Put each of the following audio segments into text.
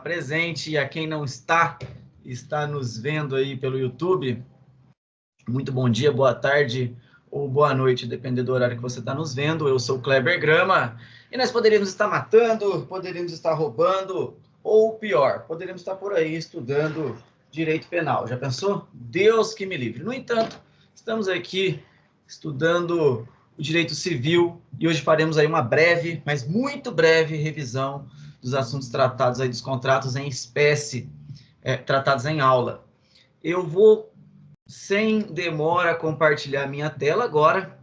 Presente e a quem não está nos vendo aí pelo YouTube, muito bom dia, boa tarde ou boa noite, dependendo do horário que você está nos vendo. Eu sou o Kleber Grama e nós poderíamos estar matando, poderíamos estar roubando ou pior, poderíamos estar por aí estudando direito penal. Já pensou? Deus que me livre. No entanto, estamos aqui estudando o direito civil e hoje faremos aí uma breve, mas muito breve revisão dos assuntos tratados aí dos contratos em espécie, tratados em aula. Eu vou, sem demora, compartilhar minha tela agora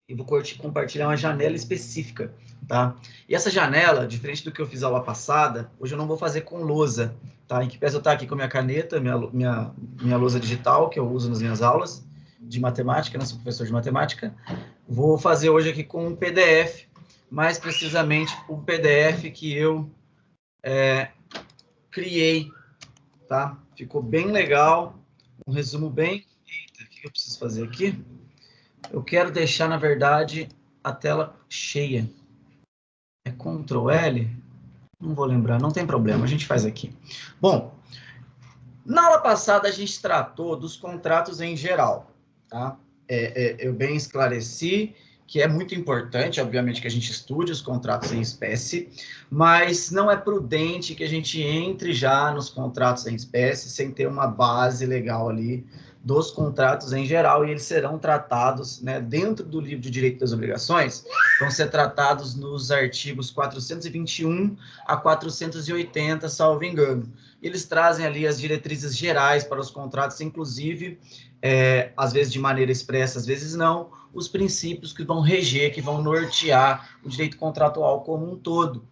e vou compartilhar uma janela específica, tá? E essa janela, diferente do que eu fiz aula passada, hoje eu não vou fazer com lousa, tá? Em que pese eu estar aqui com a minha caneta, minha lousa digital, que eu uso nas minhas aulas de matemática, né? Sou professor de matemática. Vou fazer hoje aqui com um PDF, mais precisamente o PDF que eu criei, tá? Ficou bem legal, um resumo bem... Eita, o que eu preciso fazer aqui? Eu quero deixar, na verdade, a tela cheia. É Ctrl L? Não vou lembrar, não tem problema, a gente faz aqui. Bom, na aula passada a gente tratou dos contratos em geral, tá? Eu bem esclareci que é muito importante, obviamente, que a gente estude os contratos em espécie, mas não é prudente que a gente entre já nos contratos em espécie sem ter uma base legal ali dos contratos em geral, e eles serão tratados, né, dentro do livro de Direito das Obrigações, vão ser tratados nos artigos 421 a 480, salvo engano. Eles trazem ali as diretrizes gerais para os contratos, inclusive, às vezes de maneira expressa, às vezes não, os princípios que vão reger, que vão nortear o direito contratual como um todo.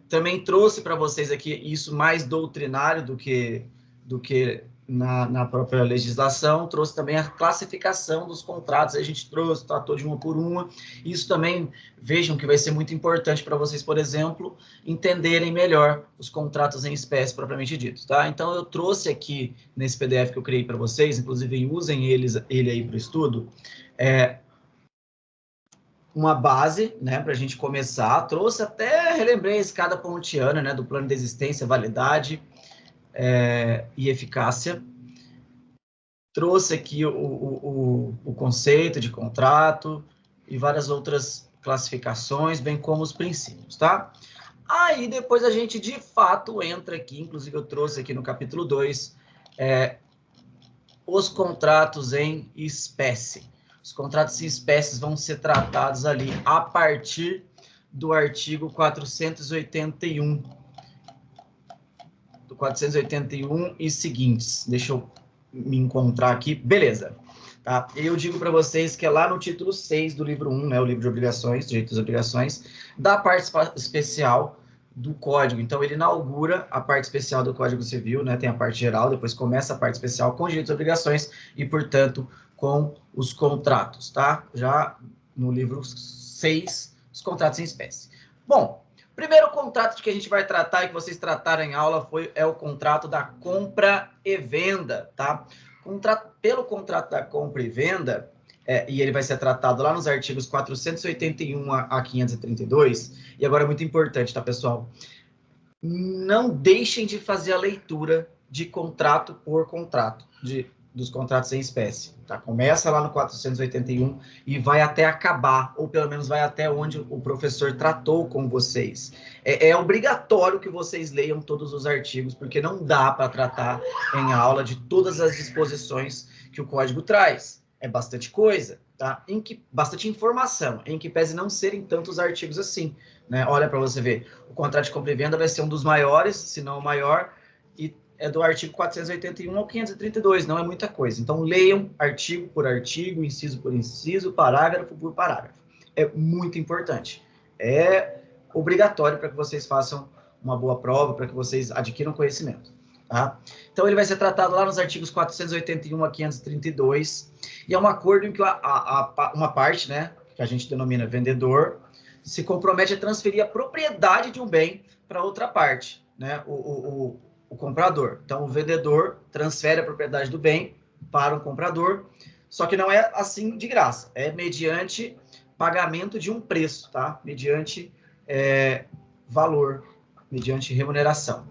Também trouxe para vocês aqui isso mais doutrinário do que na própria legislação, trouxe também a classificação dos contratos, a gente tratou de uma por uma. Isso também, vejam que vai ser muito importante para vocês, por exemplo, entenderem melhor os contratos em espécie propriamente ditos, tá? Então, eu trouxe aqui, nesse PDF que eu criei para vocês, inclusive usem ele aí para o estudo, uma base, né, para a gente começar. Trouxe até, relembrei a escada pontiana, né, do plano de existência, validade e eficácia. Trouxe aqui o conceito de contrato e várias outras classificações, bem como os princípios, tá? Aí, depois a gente, de fato, entra aqui, inclusive eu trouxe aqui no capítulo 2, os contratos em espécie. Os contratos em espécies vão ser tratados ali a partir do artigo 481. Do 481 e seguintes. Deixa eu me encontrar aqui. Beleza. Tá? Eu digo para vocês que é lá no título 6 do livro 1, né, o livro de obrigações, direitos e obrigações, da parte especial do Código. Então, ele inaugura a parte especial do Código Civil, né, tem a parte geral, depois começa a parte especial com direitos e obrigações e, portanto, com os contratos, tá? Já no livro 6, os contratos em espécie. Bom, o primeiro contrato que a gente vai tratar e que vocês trataram em aula é o contrato da compra e venda, tá? Pelo contrato da compra e venda, e ele vai ser tratado lá nos artigos 481 a 532, e agora é muito importante, tá, pessoal? Não deixem de fazer a leitura de contrato por contrato, dos contratos em espécie, tá? Começa lá no 481 e vai até acabar, ou pelo menos vai até onde o professor tratou com vocês. É obrigatório que vocês leiam todos os artigos, porque não dá para tratar em aula de todas as disposições que o código traz. É bastante coisa, tá? Bastante informação, em que pese não serem tantos artigos assim, né? Olha para você ver, o contrato de compra e venda vai ser um dos maiores, se não o maior, e é do artigo 481 ao 532, não é muita coisa. Então, leiam artigo por artigo, inciso por inciso, parágrafo por parágrafo. É muito importante. É obrigatório para que vocês façam uma boa prova, para que vocês adquiram conhecimento. Tá? Então, ele vai ser tratado lá nos artigos 481 a 532, e é um acordo em que uma parte, né, que a gente denomina vendedor, se compromete a transferir a propriedade de um bem para outra parte, né, o comprador. Então, o vendedor transfere a propriedade do bem para o comprador, só que não é assim de graça, é mediante pagamento de um preço, tá? Mediante valor mediante remuneração.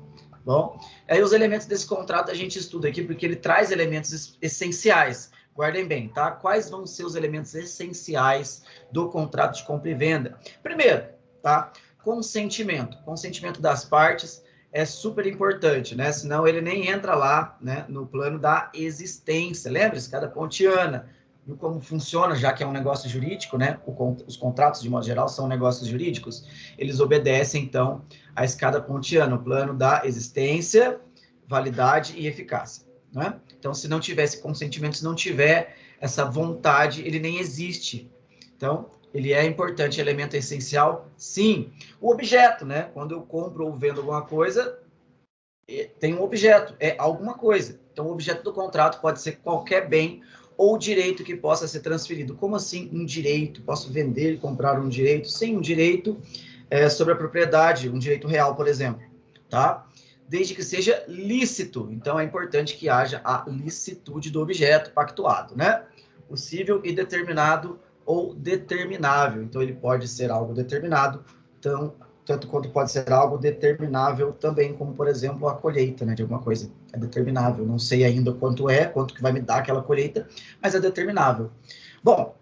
Bom, aí os elementos desse contrato a gente estuda aqui porque ele traz elementos essenciais. Guardem bem, tá? Quais vão ser os elementos essenciais do contrato de compra e venda? Primeiro, tá? Consentimento. Consentimento das partes é super importante, né? Senão ele nem entra lá, né, no plano da existência. Lembra? Escada pontiana. Viu como funciona, já que é um negócio jurídico, né? Os contratos, de modo geral, são negócios jurídicos. Eles obedecem, então, à escada pontiana, o plano da existência, validade e eficácia, né? Então, se não tiver esse consentimento, se não tiver essa vontade, ele nem existe. Então, ele é importante, elemento essencial, sim. O objeto, né? Quando eu compro ou vendo alguma coisa, tem um objeto, é alguma coisa. Então, o objeto do contrato pode ser qualquer bem ou direito que possa ser transferido. Como assim um direito? Posso vender e comprar um direito? Sim, um direito sobre a propriedade, um direito real, por exemplo, tá? Desde que seja lícito. Então, é importante que haja a licitude do objeto pactuado, né? Possível e determinado ou determinável. Então, ele pode ser algo determinado, tanto quanto pode ser algo determinável também, como, por exemplo, a colheita, né, de alguma coisa. É determinável. Não sei ainda quanto que vai me dar aquela colheita, mas é determinável. Bom,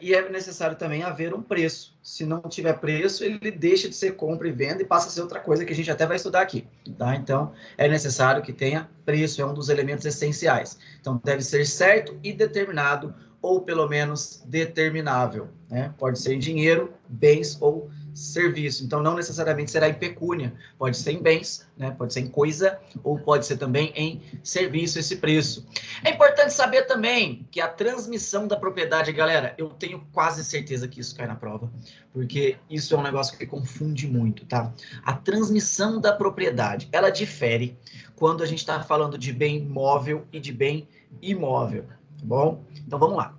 e é necessário também haver um preço. Se não tiver preço, ele deixa de ser compra e venda e passa a ser outra coisa que a gente até vai estudar aqui, tá? Então, é necessário que tenha preço, é um dos elementos essenciais. Então, deve ser certo e determinado, ou pelo menos determinável, né? Pode ser em dinheiro, bens ou serviço. Então, não necessariamente será em pecúnia. Pode ser em bens, né? Pode ser em coisa, ou pode ser também em serviço, esse preço. É importante saber também que a transmissão da propriedade, galera, eu tenho quase certeza que isso cai na prova, porque isso é um negócio que confunde muito, tá? A transmissão da propriedade, ela difere quando a gente está falando de bem móvel e de bem imóvel, tá bom? Então, vamos lá.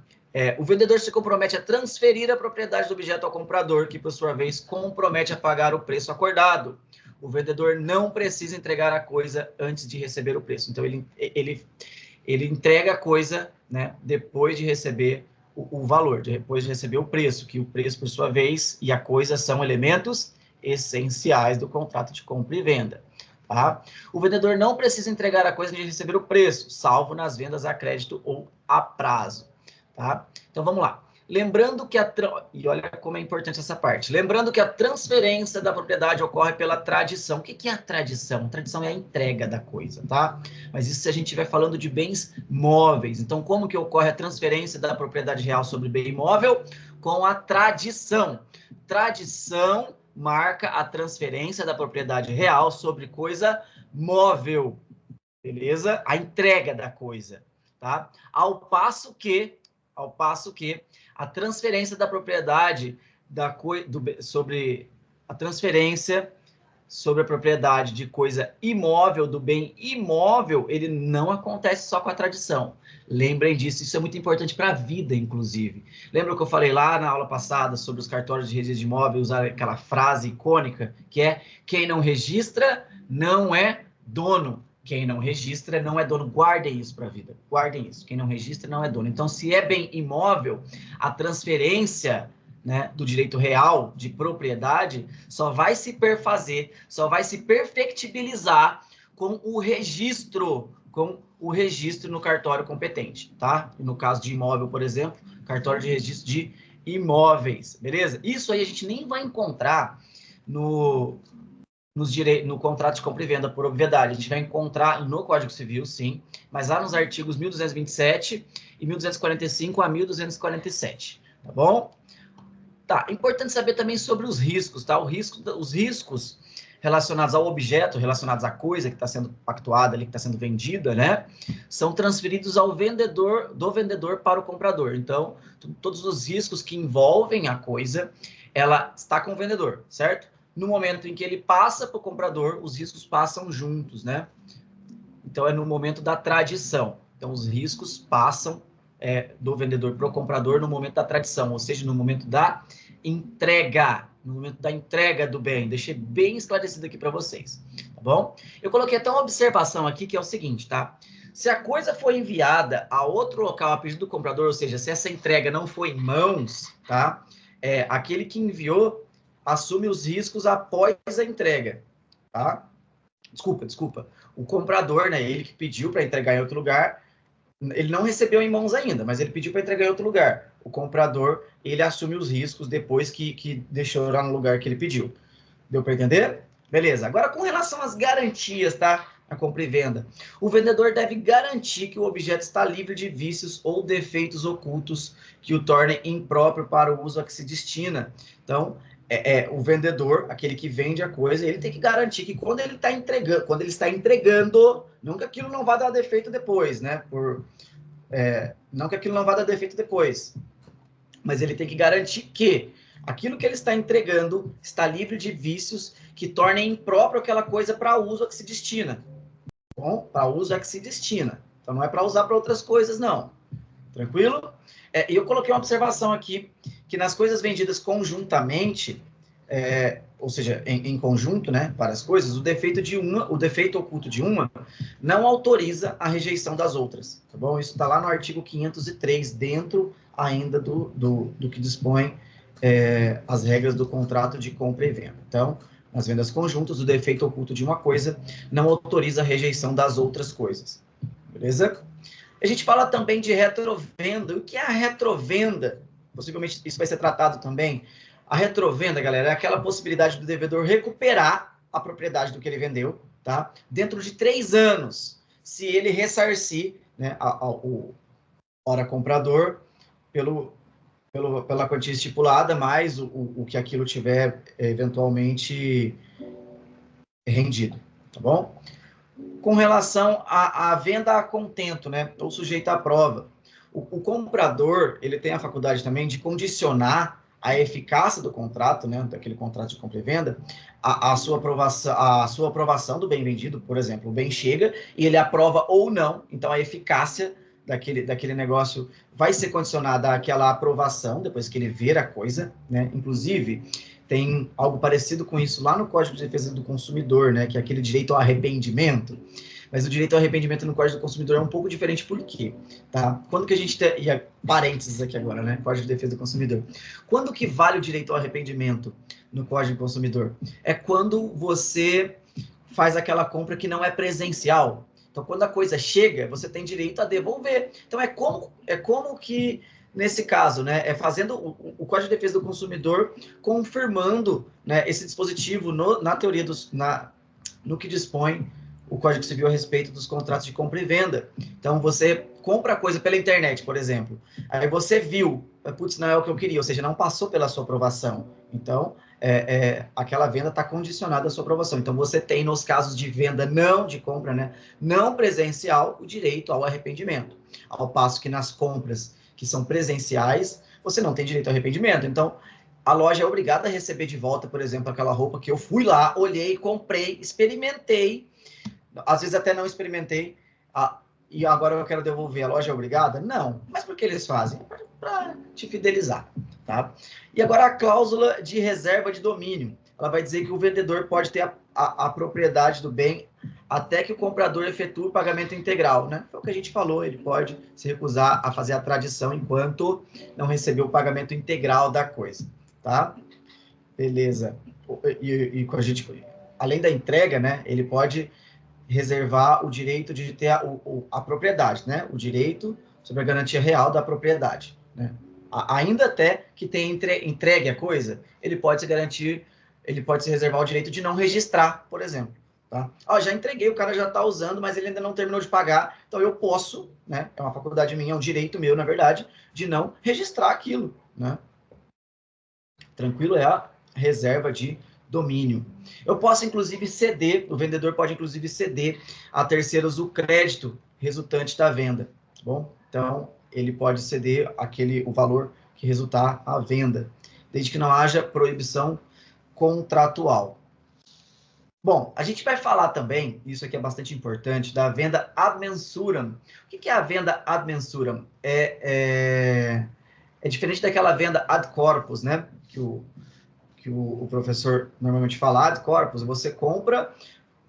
O vendedor se compromete a transferir a propriedade do objeto ao comprador, que, por sua vez, compromete a pagar o preço acordado. O vendedor não precisa entregar a coisa antes de receber o preço. Então, ele entrega a coisa, né, depois de receber o valor, depois de receber o preço, que o preço, por sua vez, e a coisa são elementos essenciais do contrato de compra e venda. Tá? O vendedor não precisa entregar a coisa antes de receber o preço, salvo nas vendas a crédito ou a prazo. Tá? Então, vamos lá. Lembrando que e olha como é importante essa parte. Lembrando que a transferência da propriedade ocorre pela tradição. O que é a tradição? A tradição é a entrega da coisa, tá? Mas isso se a gente estiver falando de bens móveis. Então, como que ocorre a transferência da propriedade real sobre bem imóvel? Com a tradição. Tradição marca a transferência da propriedade real sobre coisa móvel. Beleza? A entrega da coisa, tá? Ao passo que a transferência da propriedade sobre a transferência sobre a propriedade de coisa imóvel, do bem imóvel, ele não acontece só com a tradição. Lembrem disso, isso é muito importante para a vida, inclusive. Lembra que eu falei lá na aula passada sobre os cartórios de registro de imóvel, usar aquela frase icônica, que é: quem não registra não é dono. Quem não registra não é dono. Guardem isso para a vida. Guardem isso. Quem não registra não é dono. Então, se é bem imóvel, a transferência, né, do direito real de propriedade só vai se perfazer, só vai se perfectibilizar com o registro no cartório competente, tá? No caso de imóvel, por exemplo, cartório de registro de imóveis, beleza? Isso aí a gente nem vai encontrar no contrato de compra e venda por obviedade. A gente vai encontrar no Código Civil, sim, mas lá nos artigos 1227 e 1245 a 1247, tá bom? Tá, importante saber também sobre os riscos, tá? Os riscos relacionados ao objeto, relacionados à coisa que está sendo pactuada ali, que está sendo vendida, né? São transferidos ao vendedor, do vendedor para o comprador. Então, todos os riscos que envolvem a coisa, ela está com o vendedor, certo? No momento em que ele passa para o comprador, os riscos passam juntos, né? Então, é no momento da tradição. Então, os riscos passam do vendedor para o comprador no momento da tradição, ou seja, no momento da entrega, do bem. Deixei bem esclarecido aqui para vocês, tá bom? Eu coloquei até uma observação aqui que é o seguinte, tá? Se a coisa foi enviada a outro local a pedido do comprador, ou seja, se essa entrega não foi em mãos, tá? Aquele que enviou assume os riscos após a entrega. tá? Desculpa. O comprador, né, ele que pediu para entregar em outro lugar, ele não recebeu em mãos ainda, mas ele pediu para entregar em outro lugar. O comprador, ele assume os riscos depois que deixou lá no lugar que ele pediu. Deu para entender? Beleza. Agora, com relação às garantias, tá? A compra e venda. O vendedor deve garantir que o objeto está livre de vícios ou defeitos ocultos que o tornem impróprio para o uso a que se destina. Então, o vendedor, aquele que vende a coisa, ele tem que garantir que quando ele está entregando, nunca aquilo não vai dar defeito depois, né? Não que aquilo não vá dar defeito depois, mas ele tem que garantir que aquilo que ele está entregando está livre de vícios que tornem impróprio aquela coisa para uso a que se destina. Bom, para uso a que se destina. Então, não é para usar para outras coisas, não. Tranquilo? E eu coloquei uma observação aqui, que nas coisas vendidas conjuntamente, ou seja, em conjunto, né, várias coisas, o defeito oculto de uma não autoriza a rejeição das outras, tá bom? Isso está lá no artigo 503, dentro ainda do que dispõe as regras do contrato de compra e venda. Então, nas vendas conjuntas, o defeito oculto de uma coisa não autoriza a rejeição das outras coisas. Beleza? A gente fala também de retrovenda. O que é a retrovenda? Possivelmente isso vai ser tratado também. A retrovenda, galera, é aquela possibilidade do devedor recuperar a propriedade do que ele vendeu, tá? Dentro de 3 anos, se ele ressarcir, né, o hora comprador pela quantia estipulada, mais o que aquilo tiver eventualmente rendido, tá bom? Com relação à venda a contento, né, ou sujeita à prova, o comprador, ele tem a faculdade também de condicionar a eficácia do contrato, né, daquele contrato de compra e venda, a sua aprovação do bem vendido. Por exemplo, o bem chega e ele aprova ou não, então a eficácia daquele negócio vai ser condicionada àquela aprovação, depois que ele ver a coisa, né? Inclusive, tem algo parecido com isso lá no Código de Defesa do Consumidor, né? Que é aquele direito ao arrependimento. Mas o direito ao arrependimento no Código do Consumidor é um pouco diferente, por quê? Tá? Quando que a gente tem... E parênteses aqui agora, né? Código de Defesa do Consumidor. Quando que vale o direito ao arrependimento no Código do Consumidor? É quando você faz aquela compra que não é presencial. Então, quando a coisa chega, você tem direito a devolver. Então, é como que, nesse caso, né, fazendo o Código de Defesa do Consumidor confirmando, né, esse dispositivo na teoria no que dispõe o Código Civil a respeito dos contratos de compra e venda. Então, você compra a coisa pela internet, por exemplo. Aí você viu, putz, não é o que eu queria, ou seja, não passou pela sua aprovação. Então, aquela venda está condicionada à sua aprovação. Então, você tem, nos casos de venda de compra, né, não presencial, o direito ao arrependimento. Ao passo que nas compras que são presenciais, você não tem direito ao arrependimento. Então, a loja é obrigada a receber de volta, por exemplo, aquela roupa que eu fui lá, olhei, comprei, experimentei, às vezes até não experimentei, e agora eu quero devolver. A loja é obrigada? Não. Mas por que eles fazem? Para te fidelizar, tá? E agora a cláusula de reserva de domínio. Ela vai dizer que o vendedor pode ter a propriedade do bem até que o comprador efetue o pagamento integral, né? Foi o que a gente falou, ele pode se recusar a fazer a tradição enquanto não recebeu o pagamento integral da coisa, tá? Beleza. E com a gente, além da entrega, né, ele pode reservar o direito de ter a propriedade, né? O direito sobre a garantia real da propriedade, né? Ainda até que tenha entregue a coisa, ele pode se reservar o direito de não registrar, por exemplo. Tá? Já entreguei, o cara já está usando, mas ele ainda não terminou de pagar, então eu posso, né? É uma faculdade minha, é um direito meu, na verdade, de não registrar aquilo, né? Tranquilo? É a reserva de domínio. Eu posso, inclusive, ceder, o vendedor pode, inclusive, ceder a terceiros o crédito resultante da venda, tá bom? Então, ele pode ceder o valor que resultar a venda, desde que não haja proibição contratual. Bom, a gente vai falar também, isso aqui é bastante importante, da venda ad mensuram. O que é a venda ad mensuram? É diferente daquela venda ad corpus, né? Que o professor normalmente fala, ad corpus, você compra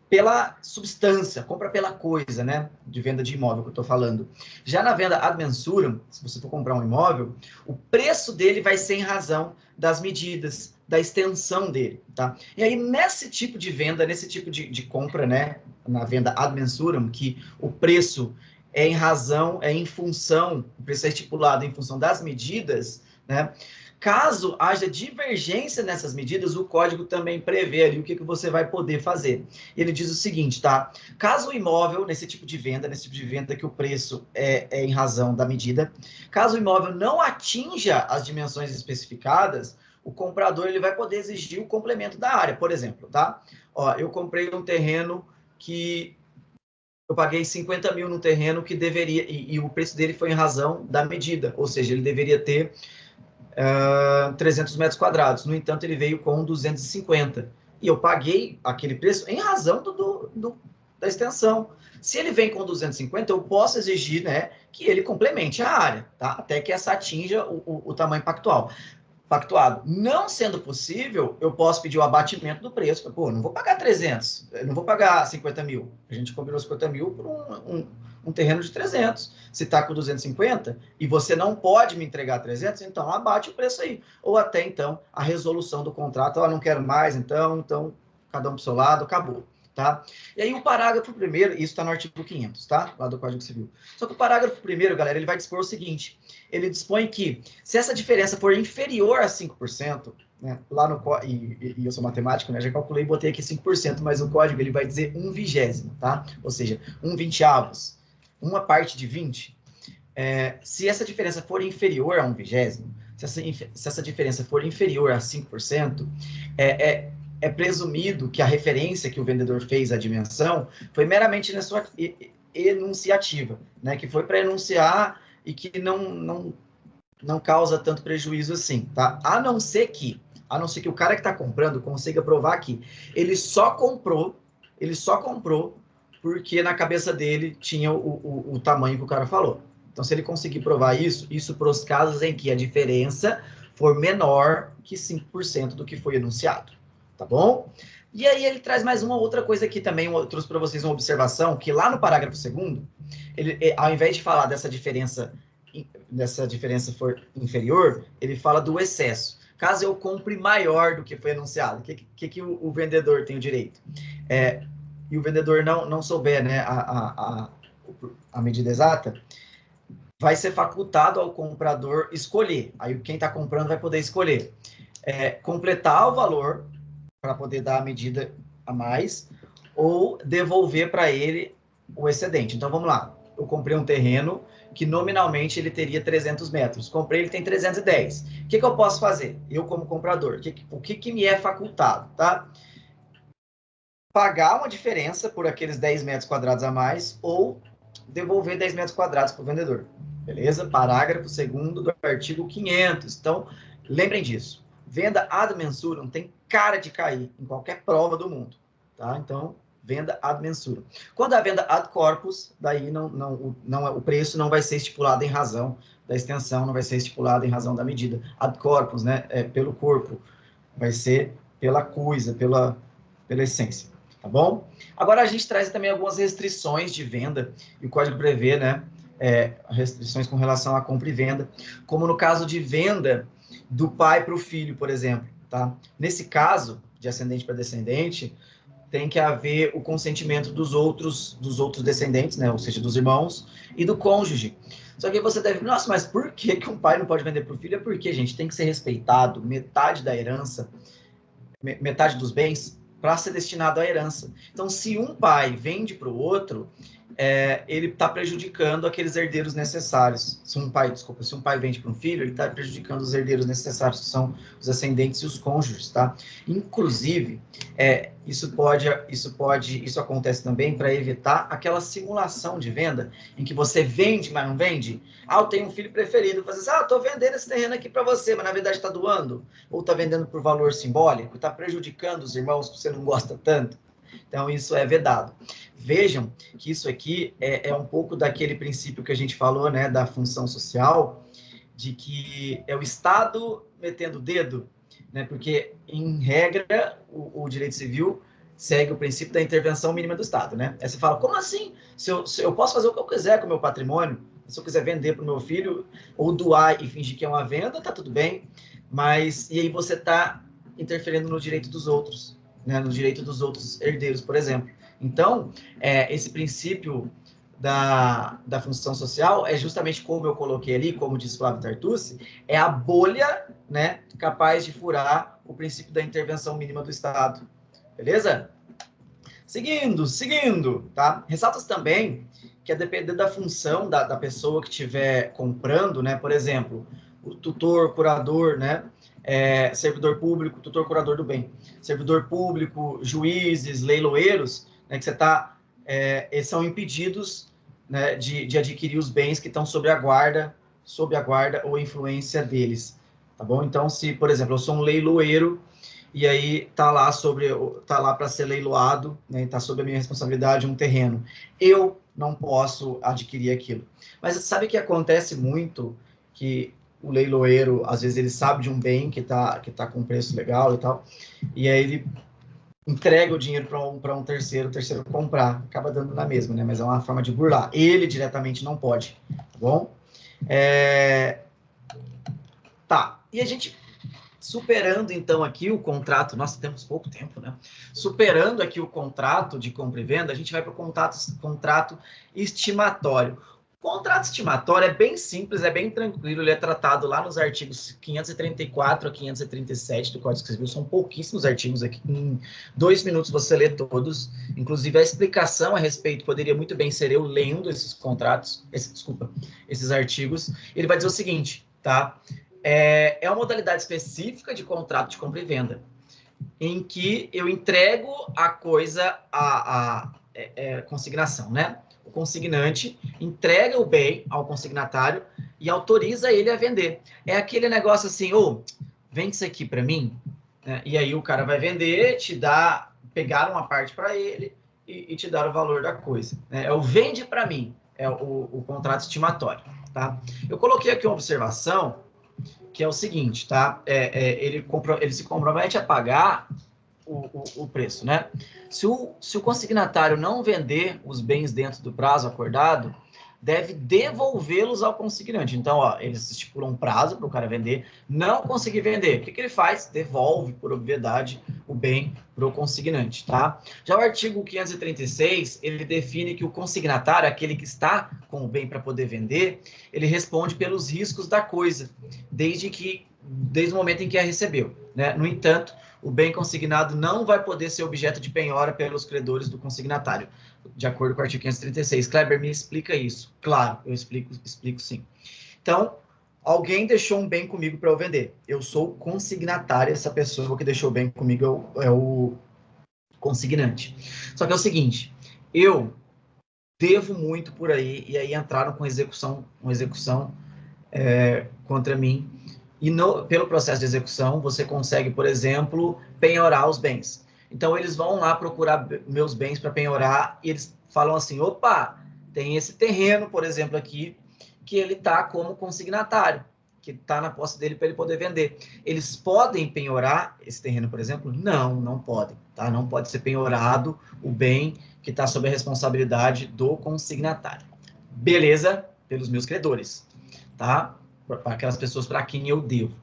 pela substância, compra pela coisa, né? De venda de imóvel que eu estou falando. Já na venda ad mensuram, se você for comprar um imóvel, o preço dele vai ser em razão das medidas, da extensão dele, tá? E aí, nesse tipo de venda, nesse tipo de compra, né? Na venda ad mensuram, que o preço é em razão, é em função, o preço é estipulado em função das medidas, né? Caso haja divergência nessas medidas, o código também prevê ali o que você vai poder fazer. Ele diz o seguinte, tá? Caso o imóvel, nesse tipo de venda que o preço é em razão da medida, caso o imóvel não atinja as dimensões especificadas, o comprador ele vai poder exigir o complemento da área, por exemplo, tá? Ó, eu comprei um terreno que eu paguei 50 mil no terreno que deveria, e o preço dele foi em razão da medida, ou seja, ele deveria ter 300 metros quadrados. No entanto, ele veio com 250. E eu paguei aquele preço em razão da extensão. Se ele vem com 250, eu posso exigir, né, que ele complemente a área, tá? Até que essa atinja o tamanho pactuado. Não sendo possível, eu posso pedir o abatimento do preço. Pô, não vou pagar 300, não vou pagar 50 mil. A gente combinou 50 mil por um terreno de 300. Se está com 250 e você não pode me entregar 300, então abate o preço aí. Ou até, então, a resolução do contrato. Eu não quero mais, então cada um para o seu lado, acabou. Tá? E aí o parágrafo primeiro, isso está no artigo 500, tá? Lá do Código Civil. Só que o parágrafo primeiro, galera, ele vai dispor o seguinte, ele dispõe que, se essa diferença for inferior a 5%, né, lá no e eu sou matemático, né, já calculei e botei aqui 5%, mas o código ele vai dizer 1/20, tá? Ou seja, 1/20, uma parte de 20. Se essa diferença for inferior a 1/20, se essa diferença for inferior a 5%, é presumido que a referência que o vendedor fez à dimensão foi meramente enunciativa, né, que foi para enunciar e que não causa tanto prejuízo assim, tá? A não ser que o cara que está comprando consiga provar que ele só comprou porque na cabeça dele tinha o tamanho que o cara falou. Então, se ele conseguir provar isso para os casos em que a diferença for menor que 5% do que foi enunciado, tá bom? E aí ele traz mais uma outra coisa aqui também, eu trouxe para vocês uma observação, que lá no parágrafo 2º, ele, ao invés de falar dessa diferença for inferior, ele fala do excesso. Caso eu compre maior do que foi anunciado, o que o vendedor tem o direito? E o vendedor não souber, né, a medida exata, vai ser facultado ao comprador escolher. Aí quem está comprando vai poder escolher completar o valor para poder dar a medida a mais ou devolver para ele o excedente. Então, vamos lá. Eu comprei um terreno que nominalmente ele teria 300 metros. Comprei, ele tem 310. O que eu posso fazer? Eu, como comprador, o que me é facultado, tá? Pagar uma diferença por aqueles 10 metros quadrados a mais ou devolver 10 metros quadrados para o vendedor. Beleza? Parágrafo 2º do artigo 500. Então, lembrem disso. Venda ad mensuram tem cara de cair em qualquer prova do mundo. Tá? Então, venda ad mensuram. Quando a venda ad corpus, daí o preço não vai ser estipulado em razão da extensão, não vai ser estipulado em razão da medida. Ad corpus, né? Pelo corpo. Vai ser pela coisa, pela essência. Tá bom? Agora a gente traz também algumas restrições de venda, e o código prevê, né, restrições com relação à compra e venda, como no caso de venda do pai para o filho, por exemplo. Tá? Nesse caso, de ascendente para descendente, tem que haver o consentimento dos outros descendentes, né, ou seja, dos irmãos e do cônjuge. Só que você deve, nossa, mas por que um pai não pode vender para o filho? É porque, gente, tem que ser respeitado metade da herança, metade dos bens, para ser destinado à herança. Então, se um pai vende para o outro, ele está prejudicando aqueles herdeiros necessários. Se um pai vende para um filho, ele está prejudicando os herdeiros necessários, que são os ascendentes e os cônjuges, tá? Inclusive, isso acontece também para evitar aquela simulação de venda em que você vende, mas não vende. Eu tenho um filho preferido. Você diz, estou vendendo esse terreno aqui para você, mas na verdade está doando. Ou está vendendo por valor simbólico, está prejudicando os irmãos que você não gosta tanto. Então, isso é vedado. Vejam que isso aqui é um pouco daquele princípio que a gente falou, né, da função social, de que é o Estado metendo o dedo, né, porque, em regra, o direito civil segue o princípio da intervenção mínima do Estado, né? Aí você fala, como assim? Se eu posso fazer o que eu quiser com o meu patrimônio, se eu quiser vender para o meu filho, ou doar e fingir que é uma venda, tá tudo bem, mas e aí você está interferindo no direito dos outros, né? No direito dos outros herdeiros, por exemplo. Então, esse princípio da função social é justamente como eu coloquei ali, como disse Flávio Tartucci, é a bolha, né, capaz de furar o princípio da intervenção mínima do Estado. Beleza? Seguindo, tá? Ressalta também que a depender da função da pessoa que estiver comprando, né? Por exemplo, o tutor, curador, né? Servidor público, tutor, curador do bem. Servidor público, juízes, leiloeiros, né? Que você tá, eles são impedidos, né? De adquirir os bens que estão sob a guarda ou influência deles, tá bom? Então, se, por exemplo, eu sou um leiloeiro e aí tá lá para ser leiloado, né, tá sob a minha responsabilidade um terreno. Eu não posso adquirir aquilo. Mas sabe que acontece muito que o leiloeiro, às vezes ele sabe de um bem que tá com preço legal e tal, e aí ele entrega o dinheiro para um terceiro, o terceiro comprar, acaba dando na mesma, né? Mas é uma forma de burlar. Ele diretamente não pode, tá bom? Tá, e a gente superando, então, aqui o contrato, nós temos pouco tempo, né? Superando aqui o contrato de compra e venda, a gente vai para o contrato estimatório. O contrato estimatório é bem simples, é bem tranquilo, ele é tratado lá nos artigos 534 a 537 do Código Civil, são pouquíssimos artigos aqui, em 2 minutos você lê todos, inclusive a explicação a respeito poderia muito bem ser eu lendo esses contratos, esses artigos, ele vai dizer o seguinte, tá? É uma modalidade específica de contrato de compra e venda, em que eu entrego a coisa à consignação, né? O consignante entrega o bem ao consignatário e autoriza ele a vender. É aquele negócio assim, vende isso aqui para mim, né? E aí o cara vai vender, pegar uma parte para ele e te dar o valor da coisa. Né? É o vende para mim, é o contrato estimatório, tá? Eu coloquei aqui uma observação que é o seguinte, tá? Ele se compromete a pagar o preço, né? Se o consignatário não vender os bens dentro do prazo acordado, deve devolvê-los ao consignante. Então, eles estipulam um prazo para o cara vender, não conseguir vender. O que ele faz? Devolve, por obviedade, o bem para o consignante, tá? Já o artigo 536, ele define que o consignatário, aquele que está com o bem para poder vender, ele responde pelos riscos da coisa, desde o momento em que a recebeu, né? No entanto, o bem consignado não vai poder ser objeto de penhora pelos credores do consignatário, de acordo com o artigo 536. Kleber, me explica isso. Claro, eu explico sim. Então, alguém deixou um bem comigo para eu vender. Eu sou consignatário, essa pessoa que deixou o bem comigo é o consignante. Só que é o seguinte, eu devo muito por aí, e aí entraram com execução contra mim, e pelo processo de execução, você consegue, por exemplo, penhorar os bens. Então, eles vão lá procurar meus bens para penhorar, e eles falam assim, opa, tem esse terreno, por exemplo, aqui, que ele está como consignatário, que está na posse dele para ele poder vender. Eles podem penhorar esse terreno, por exemplo? Não podem, tá? Não pode ser penhorado o bem que está sob a responsabilidade do consignatário. Beleza? Pelos meus credores, tá? Para aquelas pessoas para quem eu devo.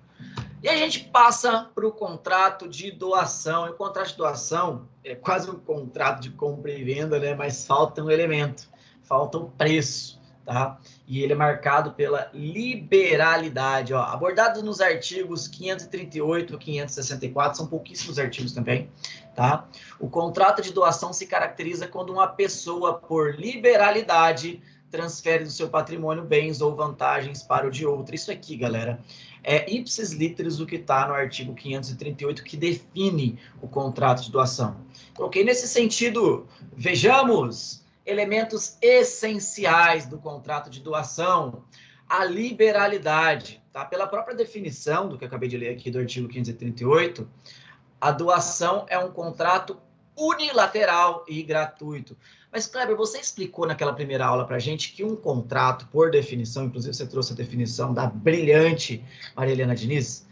E a gente passa para o contrato de doação. E o contrato de doação é quase um contrato de compra e venda, né? Mas falta um elemento, falta o preço, tá? E ele é marcado pela liberalidade, ó, abordado nos artigos 538 e 564, são pouquíssimos artigos também, tá? O contrato de doação se caracteriza quando uma pessoa, por liberalidade, transfere do seu patrimônio bens ou vantagens para o de outra. Isso aqui, galera, é ipsis literis o que está no artigo 538, que define o contrato de doação. Coloquei nesse sentido, vejamos elementos essenciais do contrato de doação. A liberalidade, tá? Pela própria definição do que eu acabei de ler aqui do artigo 538, a doação é um contrato unilateral e gratuito. Mas, Kleber, você explicou naquela primeira aula para a gente que um contrato, por definição, inclusive você trouxe a definição da brilhante Maria Helena Diniz,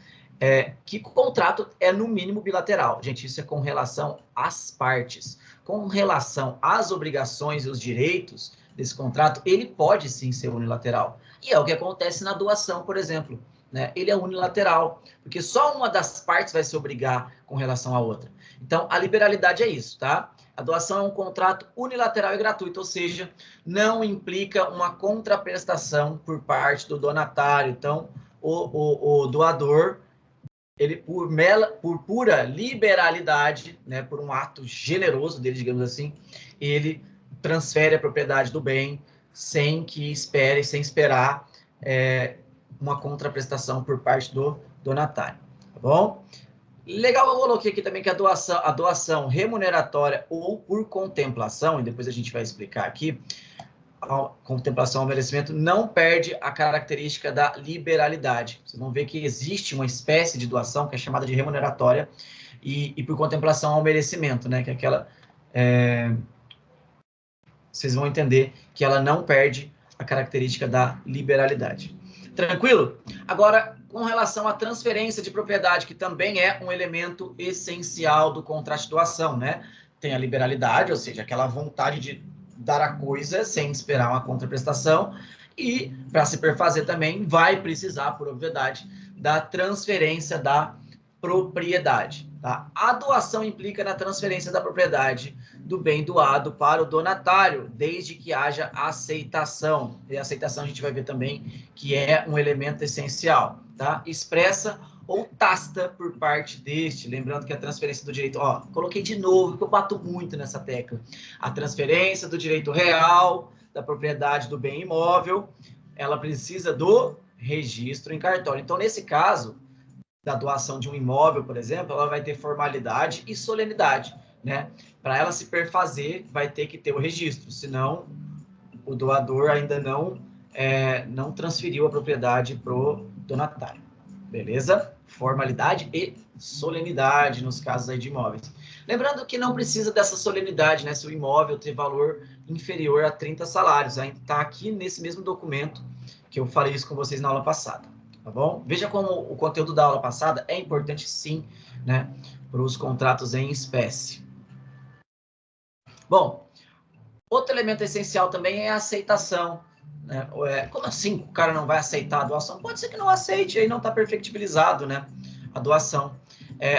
que o contrato é no mínimo bilateral. Gente, isso é com relação às partes. Com relação às obrigações e os direitos desse contrato, ele pode sim ser unilateral. E é o que acontece na doação, por exemplo. Né? Ele é unilateral, porque só uma das partes vai se obrigar com relação à outra. Então, a liberalidade é isso, tá? A doação é um contrato unilateral e gratuito, ou seja, não implica uma contraprestação por parte do donatário. Então, o doador, ele, por pura liberalidade, né, por um ato generoso dele, digamos assim, ele transfere a propriedade do bem sem esperar uma contraprestação por parte do donatário, tá bom? Legal, eu coloquei aqui também que a doação remuneratória ou por contemplação, e depois a gente vai explicar aqui, a contemplação ao merecimento não perde a característica da liberalidade. Vocês vão ver que existe uma espécie de doação que é chamada de remuneratória e por contemplação ao merecimento, né? Que é aquela... vocês vão entender que ela não perde a característica da liberalidade. Tranquilo? Agora, com relação à transferência de propriedade, que também é um elemento essencial do contrato de doação, né? Tem a liberalidade, ou seja, aquela vontade de dar a coisa sem esperar uma contraprestação, e para se perfazer também vai precisar, por obviedade, da transferência da propriedade. Tá? A doação implica na transferência da propriedade do bem doado para o donatário, desde que haja aceitação. E a aceitação a gente vai ver também que é um elemento essencial, tá? Expressa ou tácita por parte deste. Lembrando que a transferência do direito... Ó, coloquei de novo, porque eu bato muito nessa tecla. A transferência do direito real, da propriedade do bem imóvel, ela precisa do registro em cartório. Então, nesse caso, da doação de um imóvel, por exemplo, ela vai ter formalidade e solenidade, né? Para ela se perfazer, vai ter que ter o registro, senão o doador ainda não transferiu a propriedade para o donatário. Beleza? Formalidade e solenidade nos casos aí de imóveis. Lembrando que não precisa dessa solenidade, né? Se o imóvel tem valor inferior a 30 salários. Ainda está aqui nesse mesmo documento que eu falei isso com vocês na aula passada. Tá bom? Veja como o conteúdo da aula passada é importante, sim, né? Para os contratos em espécie. Bom, outro elemento essencial também é a aceitação. Né? Como assim o cara não vai aceitar a doação? Pode ser que não aceite, aí não está perfectibilizado, né? A doação.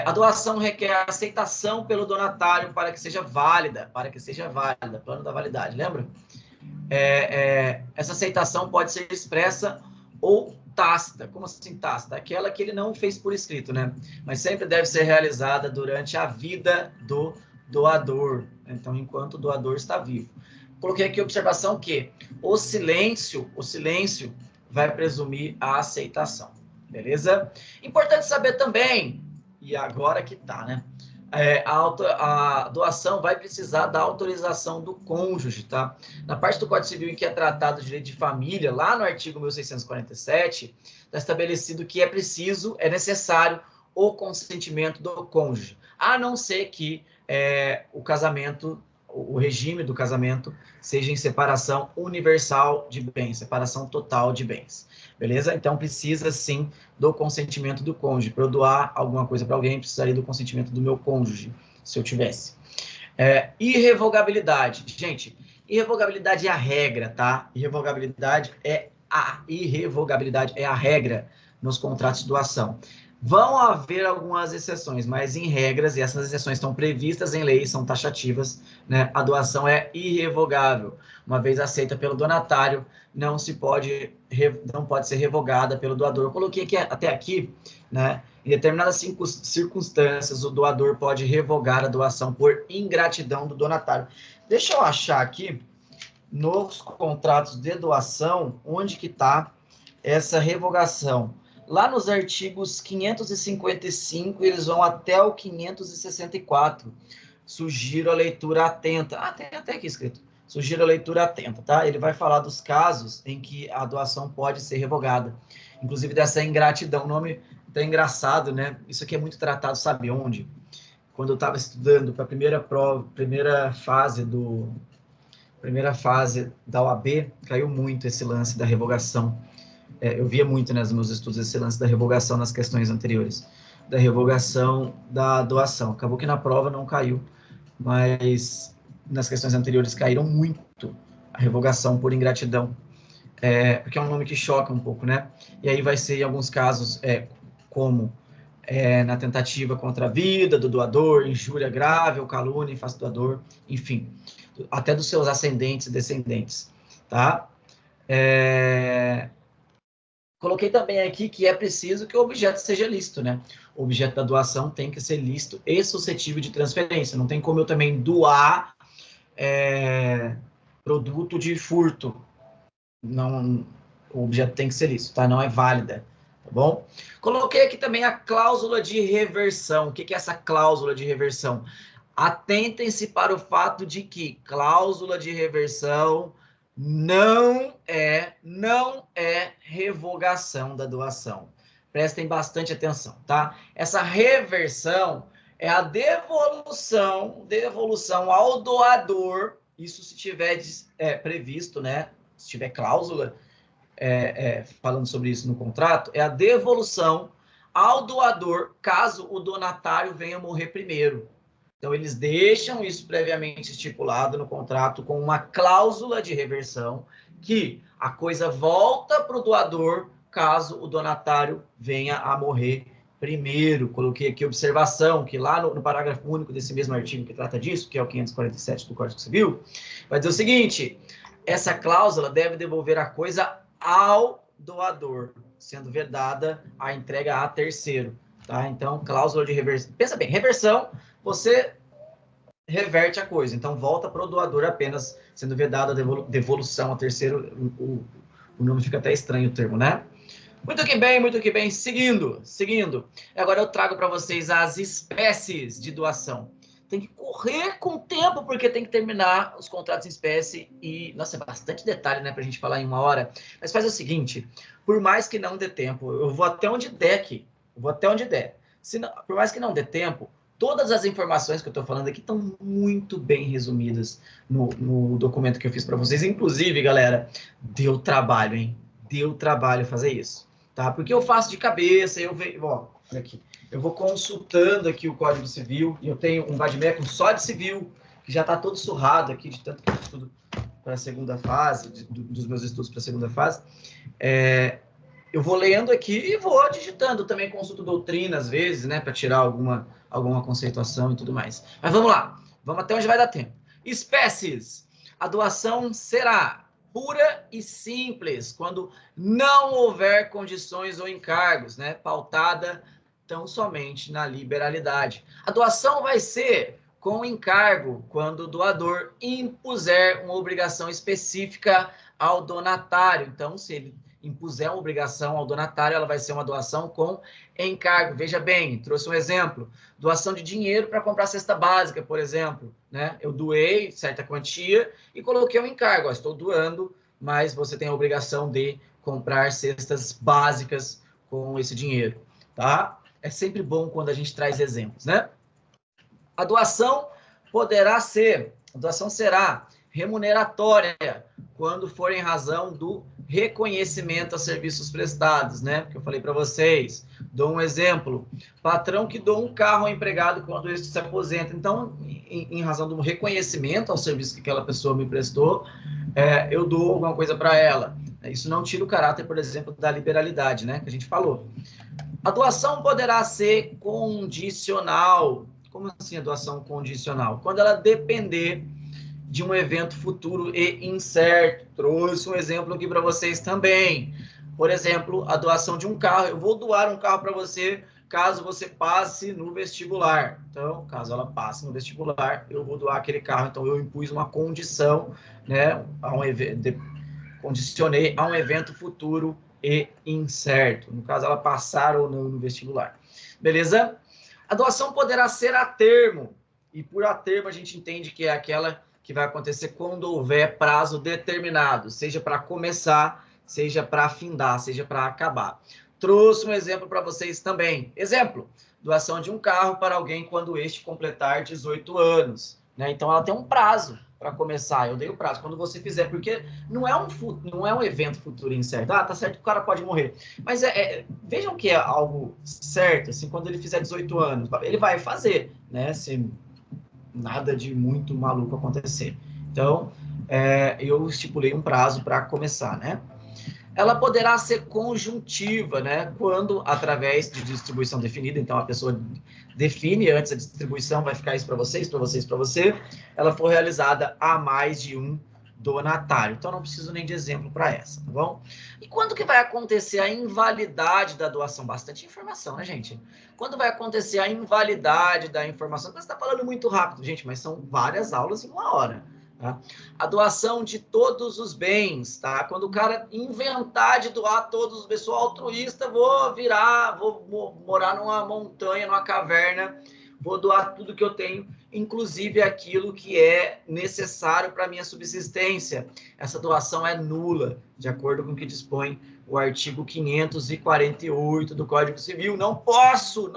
A doação requer aceitação pelo donatário para que seja válida, plano da validade, lembra? Essa aceitação pode ser expressa ou tácita. Como assim tácita? Aquela que ele não fez por escrito, né? Mas sempre deve ser realizada durante a vida do doador. Então, enquanto o doador está vivo. Coloquei aqui a observação que o silêncio vai presumir a aceitação. Beleza? Importante saber também, e agora que tá, né? A doação vai precisar da autorização do cônjuge, tá? Na parte do Código Civil em que é tratado o direito de família, lá no artigo 1647, está estabelecido que é necessário o consentimento do cônjuge, a não ser que o regime do casamento seja em separação universal de bens, separação total de bens. Beleza? Então, precisa, sim, do consentimento do cônjuge. Para eu doar alguma coisa para alguém, precisaria do consentimento do meu cônjuge, se eu tivesse. Irrevogabilidade. Gente, irrevogabilidade é a regra, tá? Irrevogabilidade é a regra nos contratos de doação. Vão haver algumas exceções, mas em regras, e essas exceções estão previstas em lei, são taxativas, né? A doação é irrevogável. Uma vez aceita pelo donatário, não pode ser revogada pelo doador. Eu coloquei aqui, até aqui, né? Em determinadas circunstâncias, o doador pode revogar a doação por ingratidão do donatário. Deixa eu achar aqui, nos contratos de doação, onde que está essa revogação. Lá nos artigos 555, eles vão até o 564. Sugiro a leitura atenta. Tem até aqui escrito. Sugiro a leitura atenta, tá? Ele vai falar dos casos em que a doação pode ser revogada. Inclusive dessa ingratidão. Nome até engraçado, né? Isso aqui é muito tratado, sabe onde? Quando eu estava estudando para a primeira fase da OAB, caiu muito esse lance da revogação. eu via muito, né, nos meus estudos esse lance da revogação nas questões anteriores, da revogação da doação. Acabou que na prova não caiu, mas nas questões anteriores caíram muito a revogação por ingratidão, porque é um nome que choca um pouco, né? E aí vai ser, em alguns casos, como na tentativa contra a vida do doador, injúria grave ou calúnia em face do doador, enfim, até dos seus ascendentes e descendentes, tá? Coloquei também aqui que é preciso que o objeto seja lícito, né? O objeto da doação tem que ser lícito e suscetível de transferência. Não tem como eu também doar produto de furto. Não, o objeto tem que ser lícito, tá? Não é válida, tá bom? Coloquei aqui também a cláusula de reversão. O que é essa cláusula de reversão? Atentem-se para o fato de que cláusula de reversão não é revogação da doação. Prestem bastante atenção, tá? Essa reversão é a devolução ao doador, isso se tiver previsto, né? Se tiver cláusula falando sobre isso no contrato, é a devolução ao doador, caso o donatário venha morrer primeiro. Então, eles deixam isso previamente estipulado no contrato com uma cláusula de reversão, que a coisa volta para o doador caso o donatário venha a morrer primeiro. Coloquei aqui observação, que lá no parágrafo único desse mesmo artigo que trata disso, que é o 547 do Código Civil, vai dizer o seguinte: essa cláusula deve devolver a coisa ao doador, sendo vedada a entrega a terceiro. Tá? Então, cláusula de reversão. Pensa bem, reversão, você reverte a coisa. Então, volta para o doador apenas, sendo vedada a devolução a terceiro. O nome fica até estranho o termo, né? Muito que bem, muito que bem. Seguindo. Agora eu trago para vocês as espécies de doação. Tem que correr com o tempo, porque tem que terminar os contratos em espécie. E, nossa, é bastante detalhe, né, para a gente falar em 1 hora. Mas faz o seguinte, por mais que não dê tempo, eu vou até onde der aqui. Por mais que não dê tempo, todas as informações que eu estou falando aqui estão muito bem resumidas no documento que eu fiz para vocês. Inclusive, galera, deu trabalho, hein? Deu trabalho fazer isso, tá? Porque eu faço de cabeça, eu vejo, ó, olha aqui. Eu vou consultando aqui o Código Civil, e eu tenho um vademecum só de civil, que já está todo surrado aqui, de tanto que eu estudo para a segunda fase, dos meus estudos para a segunda fase. Eu vou lendo aqui e vou digitando. Também consulto doutrina, às vezes, né, para tirar alguma conceituação e tudo mais. Mas vamos lá, vamos até onde vai dar tempo. Espécies. A doação será pura e simples, quando não houver condições ou encargos, né, pautada tão somente na liberalidade. A doação vai ser com encargo, quando o doador impuser uma obrigação específica ao donatário. Então, se ele impuser uma obrigação ao donatário, ela vai ser uma doação com encargo. Veja bem, trouxe um exemplo. Doação de dinheiro para comprar cesta básica, por exemplo. Né? Eu doei certa quantia e coloquei um encargo. Ó, estou doando, mas você tem a obrigação de comprar cestas básicas com esse dinheiro. Tá? É sempre bom quando a gente traz exemplos, né? A doação será remuneratória quando for em razão do reconhecimento a serviços prestados, né? Porque eu falei para vocês, dou um exemplo, patrão que doa um carro ao empregado quando este se aposenta. Então, em razão do reconhecimento ao serviço que aquela pessoa me prestou, eu dou alguma coisa para ela. Isso não tira o caráter, por exemplo, da liberalidade, né? Que a gente falou. A doação poderá ser condicional. Como assim a doação condicional? Quando ela depender de um evento futuro e incerto. Trouxe um exemplo aqui para vocês também. Por exemplo, a doação de um carro. Eu vou doar um carro para você caso você passe no vestibular. Então, caso ela passe no vestibular, eu vou doar aquele carro. Então, eu impus uma condição, né, condicionei a um evento futuro e incerto. No caso, ela passar ou não no vestibular. Beleza? A doação poderá ser a termo. E por a termo, a gente entende que é aquela que vai acontecer quando houver prazo determinado, seja para começar, seja para findar, seja para acabar. Trouxe um exemplo para vocês também. Exemplo, doação de um carro para alguém quando este completar 18 anos. né? Então, ela tem um prazo para começar. Eu dei o prazo. Quando você fizer, porque não é um evento futuro incerto. Ah, tá certo que o cara pode morrer. Mas vejam que é algo certo, assim, quando ele fizer 18 anos, ele vai fazer, né? Se nada de muito maluco acontecer. Então, eu estipulei um prazo para começar, né? Ela poderá ser conjuntiva, né? Quando, através de distribuição definida, então a pessoa define antes a distribuição, vai ficar isso para vocês, para vocês, para você, ela for realizada a mais de um donatário. Então, não preciso nem de exemplo para essa, tá bom? E quando que vai acontecer a invalidade da doação? Bastante informação, né, gente? Quando vai acontecer a invalidade da informação? Você está falando muito rápido, gente, mas são várias aulas em uma hora. Tá? A doação de todos os bens, tá? Quando o cara inventar de doar todos os bens, sou altruísta, vou morar numa montanha, numa caverna, vou doar tudo que eu tenho, inclusive aquilo que é necessário para minha subsistência. Essa doação é nula, de acordo com o que dispõe o artigo 548 do Código Civil. Não posso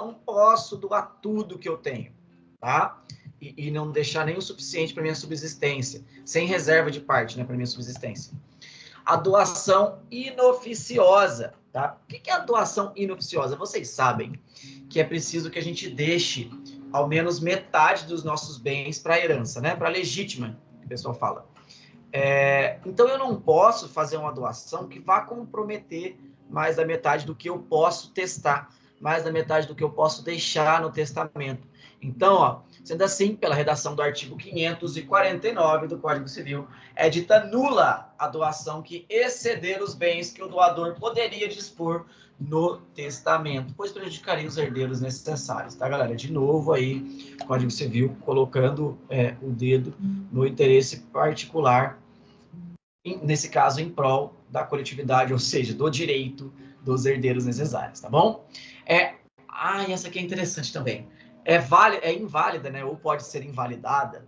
doar tudo que eu tenho, tá? E não deixar nem o suficiente para minha subsistência, sem reserva de parte, né, para minha subsistência. A doação inoficiosa, tá? O que é a doação inoficiosa? Vocês sabem que é preciso que a gente deixe ao menos metade dos nossos bens para a herança, né? Para a legítima, que o pessoal fala. Então, eu não posso fazer uma doação que vá comprometer mais da metade do que eu posso testar, mais da metade do que eu posso deixar no testamento. Então, ó, sendo assim, pela redação do artigo 549 do Código Civil, é dita nula a doação que exceder os bens que o doador poderia dispor no testamento, pois prejudicaria os herdeiros necessários, tá, galera? De novo aí, Código Civil colocando o dedo no interesse particular, nesse caso, em prol da coletividade, ou seja, do direito dos herdeiros necessários, tá bom? Essa aqui é interessante também. É inválida, né? Ou pode ser invalidada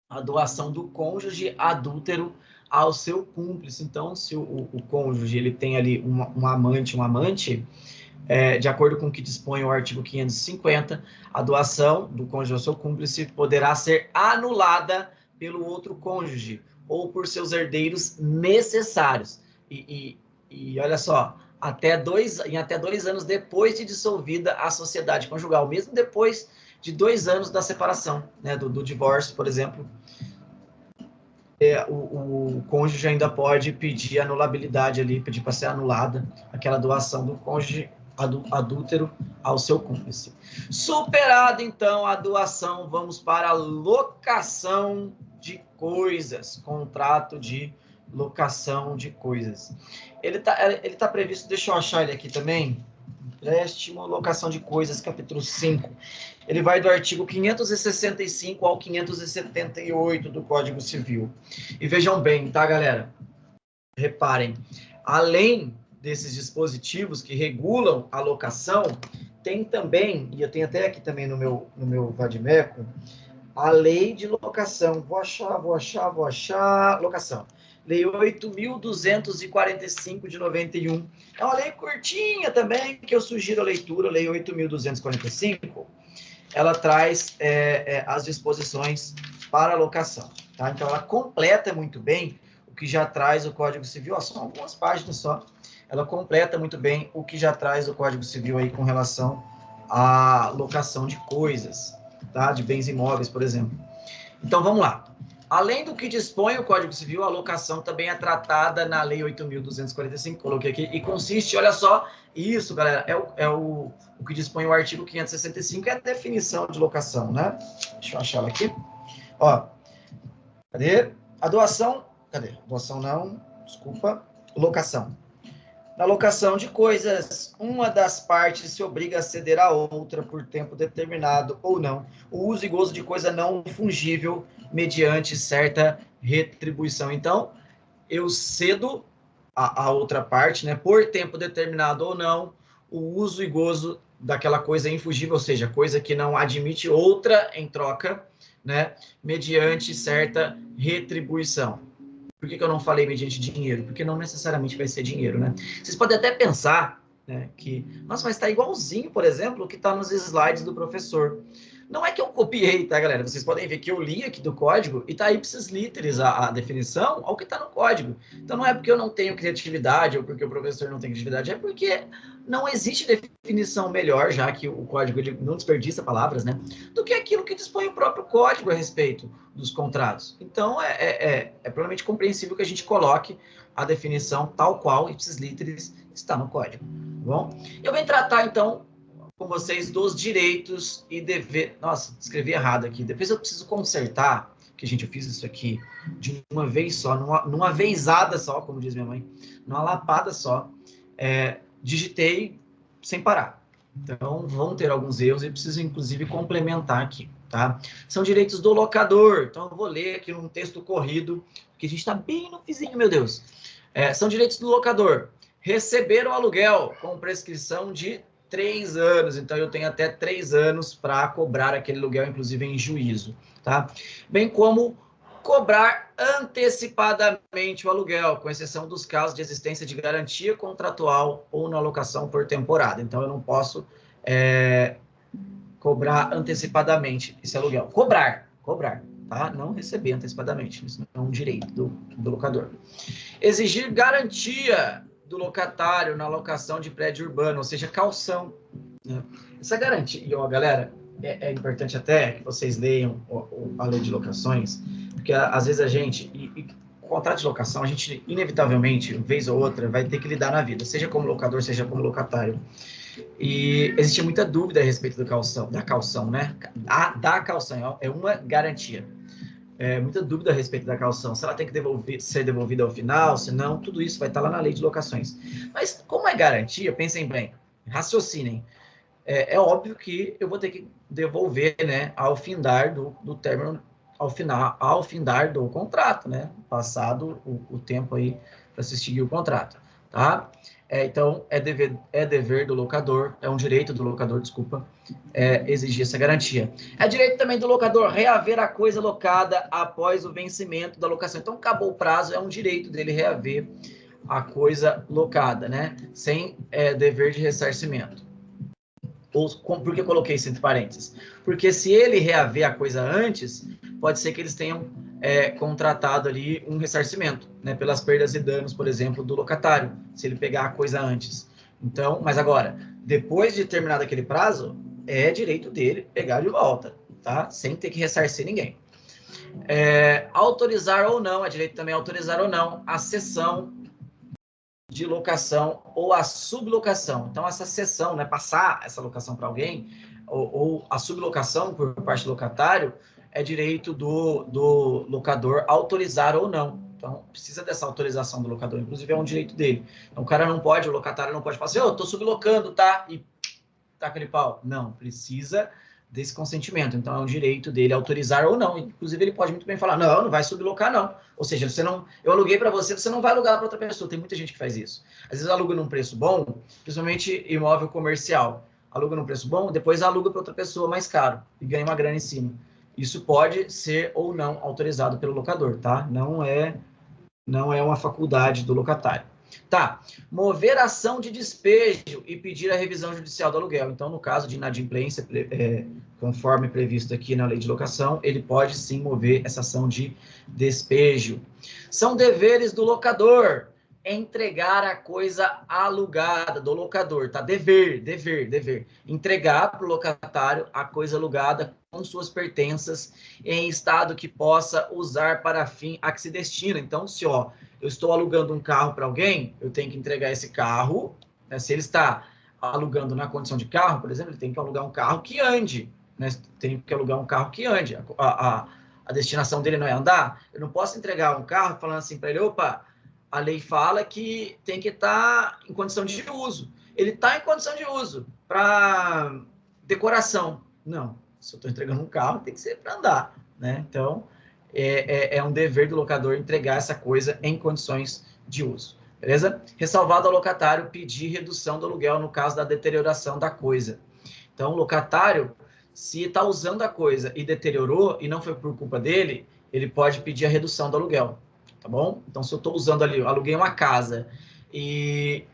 a doação do cônjuge adúltero ao seu cúmplice. Então, se o cônjuge ele tem ali um amante, de acordo com o que dispõe o artigo 550, a doação do cônjuge ao seu cúmplice poderá ser anulada pelo outro cônjuge ou por seus herdeiros necessários. E olha só, em até 2 anos depois de dissolvida a sociedade conjugal, mesmo depois de 2 anos da separação, né, do divórcio, por exemplo, o cônjuge ainda pode pedir anulabilidade ali, pedir para ser anulada aquela doação do cônjuge adúltero ao seu cúmplice. Superada, então, a doação, vamos para a locação de coisas, contrato de locação de coisas. Ele tá previsto, deixa eu achar ele aqui também, empréstimo, locação de coisas, capítulo 5. Ele vai do artigo 565 ao 578 do Código Civil. E vejam bem, tá, galera? Reparem, além desses dispositivos que regulam a locação, tem também, e eu tenho até aqui também no meu Vadimeco, a lei de locação. Vou achar. Locação. Lei 8.245 de 91. É uma lei curtinha também, que eu sugiro a leitura, Lei 8.245. Ela traz as disposições para a locação. Tá? Então, ela completa muito bem o que já traz o Código Civil. Ó, são algumas páginas só. Ela completa muito bem o que já traz o Código Civil aí com relação à locação de coisas, tá? De bens imóveis, por exemplo. Então, vamos lá. Além do que dispõe o Código Civil, a locação também é tratada na Lei 8.245, coloquei aqui, e consiste, olha só, isso, galera, o que dispõe o artigo 565, é a definição de locação, né? Deixa eu achar ela aqui. Ó, cadê? A doação, cadê? Doação não, desculpa, locação. Na locação de coisas, uma das partes se obriga a ceder à outra por tempo determinado ou não o uso e gozo de coisa não fungível mediante certa retribuição. Então, eu cedo a outra parte, né, por tempo determinado ou não, o uso e gozo daquela coisa infungível, ou seja, coisa que não admite outra em troca, né, mediante certa retribuição. Por que eu não falei mediante dinheiro? Porque não necessariamente vai ser dinheiro, né? Vocês podem até pensar, né, que, nossa, mas está igualzinho, por exemplo, o que está nos slides do professor. Não é que eu copiei, tá, galera? Vocês podem ver que eu li aqui do código e tá ipsis literis a definição ao que tá no código. Então, não é porque eu não tenho criatividade ou porque o professor não tem criatividade, é porque não existe definição melhor, já que o código ele não desperdiça palavras, né? Do que aquilo que dispõe o próprio código a respeito dos contratos. Então, é plenamente compreensível que a gente coloque a definição tal qual ipsis literis está no código, tá bom? Eu venho tratar, então, com vocês dos direitos e deveres. Nossa, escrevi errado aqui. Depois eu preciso consertar, que, gente, eu fiz isso aqui de uma vez só, numa vezada só, como diz minha mãe, numa lapada só. Digitei sem parar. Então, vão ter alguns erros e preciso, inclusive, complementar aqui, tá? São direitos do locador. Então, eu vou ler aqui num texto corrido, porque a gente está bem no vizinho, meu Deus. São direitos do locador. Receber o aluguel com prescrição de 3 anos, então eu tenho até 3 anos para cobrar aquele aluguel, inclusive em juízo, tá? Bem como cobrar antecipadamente o aluguel, com exceção dos casos de existência de garantia contratual ou na locação por temporada. Então, eu não posso cobrar antecipadamente esse aluguel. Cobrar, tá? Não receber antecipadamente, isso não é um direito do locador. Exigir garantia do locatário na locação de prédio urbano, ou seja, caução. Né? Essa garantia, e ó, galera, é importante até que vocês leiam a lei de locações, porque às vezes a gente, contrato de locação, a gente inevitavelmente, vez ou outra, vai ter que lidar na vida, seja como locador, seja como locatário. E existe muita dúvida a respeito da caução, né? Da caução, é uma garantia. Muita dúvida a respeito da caução, se ela tem que ser devolvida ao final, se não, tudo isso vai estar lá na lei de locações. Mas como é garantia, pensem bem, raciocinem. É óbvio que eu vou ter que devolver, né, ao findar do término, ao findar do contrato, né, passado o tempo aí para se extinguir o contrato, tá? Então, é dever do locador, é um direito do locador, desculpa, exigir essa garantia. É direito também do locador reaver a coisa locada após o vencimento da locação. Então, acabou o prazo, é um direito dele reaver a coisa locada, né? Sem dever de ressarcimento. Por que eu coloquei isso entre parênteses? Porque se ele reaver a coisa antes, pode ser que eles tenham contratado ali um ressarcimento, né, pelas perdas e danos, por exemplo, do locatário, se ele pegar a coisa antes. Então, mas agora, depois de terminado aquele prazo, é direito dele pegar de volta, tá? Sem ter que ressarcir ninguém. Autorizar ou não, é direito também autorizar ou não a cessão de locação ou a sublocação. Então, essa cessão, né, passar essa locação para alguém, ou a sublocação por parte do locatário, é direito do locador autorizar ou não. Então, precisa dessa autorização do locador, inclusive é um direito dele. Então, o locatário não pode falar assim, eu tô sublocando, tá? E tá aquele pau. Não, precisa desse consentimento. Então, é um direito dele autorizar ou não. Inclusive, ele pode muito bem falar, não vai sublocar, não. Ou seja, eu aluguei para você, você não vai alugar para outra pessoa. Tem muita gente que faz isso. Às vezes, aluga num preço bom, principalmente imóvel comercial. Aluga num preço bom, depois aluga para outra pessoa mais caro e ganha uma grana em cima. Isso pode ser ou não autorizado pelo locador, tá? Não é uma faculdade do locatário. Tá, mover ação de despejo e pedir a revisão judicial do aluguel. Então, no caso de inadimplência, conforme previsto aqui na lei de locação, ele pode sim mover essa ação de despejo. São deveres do locador entregar a coisa alugada do locador, tá? Dever. Entregar para o locatário a coisa alugada com suas pertenças em estado que possa usar para fim a que se destina. Então, se eu estou alugando um carro para alguém, eu tenho que entregar esse carro, né? Se ele está alugando na condição de carro, por exemplo, ele tem que alugar um carro que ande, né? Tem que alugar um carro que ande. A destinação dele não é andar. Eu não posso entregar um carro falando assim para ele, opa, a lei fala que tem que estar em condição de uso. Ele está em condição de uso para decoração. Não, se eu estou entregando um carro, tem que ser para andar, né? Então, é um dever do locador entregar essa coisa em condições de uso, beleza? Ressalvado ao locatário pedir redução do aluguel no caso da deterioração da coisa. Então, o locatário, se está usando a coisa e deteriorou e não foi por culpa dele, ele pode pedir a redução do aluguel. Tá bom? Então, se eu estou usando ali, eu aluguei uma casa e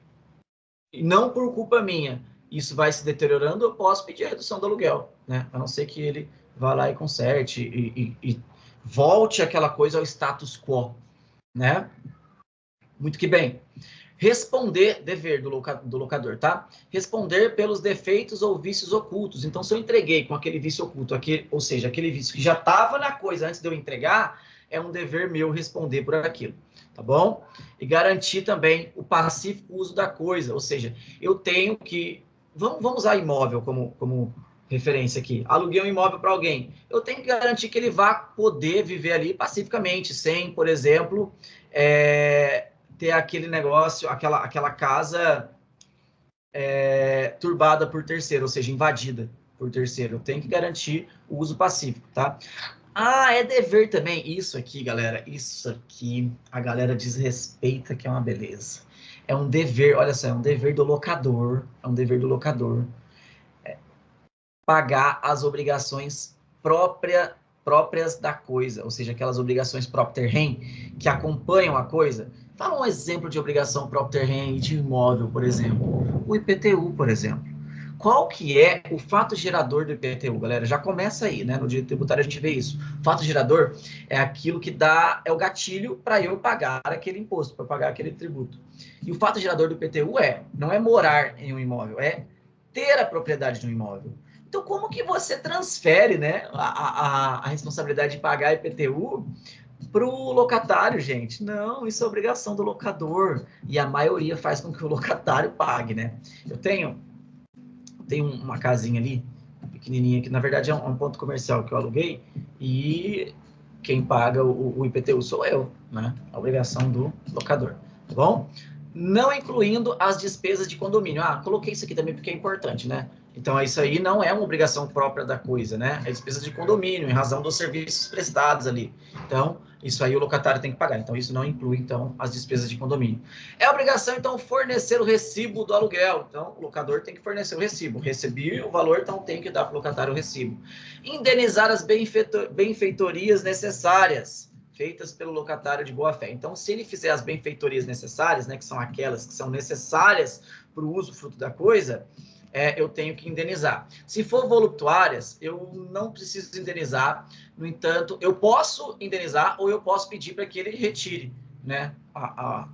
não por culpa minha, isso vai se deteriorando, eu posso pedir a redução do aluguel, né? A não ser que ele vá lá e conserte e volte aquela coisa ao status quo, né? Muito que bem. Responder, dever do locador, tá? Responder pelos defeitos ou vícios ocultos. Então, se eu entreguei com aquele vício oculto, ou seja, aquele vício que já estava na coisa antes de eu entregar, é um dever meu responder por aquilo, tá bom? E garantir também o pacífico uso da coisa, ou seja, eu tenho que... Vamos usar imóvel como referência aqui. Aluguei um imóvel para alguém. Eu tenho que garantir que ele vá poder viver ali pacificamente, sem, por exemplo... ter aquele negócio, aquela casa turbada por terceiro, ou seja, invadida por terceiro. Eu tenho que garantir o uso pacífico, tá? Ah, é dever também. Isso aqui, galera, isso aqui a galera desrespeita, que é uma beleza. É um dever, olha só, é um dever do locador, pagar as obrigações próprias da coisa, ou seja, aquelas obrigações propter rem que acompanham a coisa. Fala um exemplo de obrigação propter rem de imóvel, por exemplo. O IPTU, por exemplo. Qual que é o fato gerador do IPTU, galera? Já começa aí, né? No direito tributário a gente vê isso. O fato gerador é aquilo que é o gatilho para eu pagar aquele imposto, para pagar aquele tributo. E o fato gerador do IPTU não é morar em um imóvel, é ter a propriedade de um imóvel. Então, como que você transfere, né, a responsabilidade de pagar IPTU para o locatário, gente? Não, isso é obrigação do locador. E a maioria faz com que o locatário pague, né? Eu tenho uma casinha ali, pequenininha, que na verdade é um ponto comercial que eu aluguei, e quem paga o IPTU sou eu, né? A obrigação do locador, tá bom? Não incluindo as despesas de condomínio. Ah, coloquei isso aqui também porque é importante, né? Então, isso aí não é uma obrigação própria da coisa, né? É despesa de condomínio, em razão dos serviços prestados ali. Então, isso aí o locatário tem que pagar. Então, isso não inclui, então, as despesas de condomínio. É obrigação, então, fornecer o recibo do aluguel. Então, o locador tem que fornecer o recibo. Recebi o valor, então tem que dar para o locatário o recibo. Indenizar as benfeitorias necessárias feitas pelo locatário de boa-fé. Então, se ele fizer as benfeitorias necessárias, né, que são aquelas que são necessárias para o uso fruto da coisa, eu tenho que indenizar. Se for voluptuárias, eu não preciso indenizar. No entanto, eu posso indenizar ou eu posso pedir para que ele retire, né,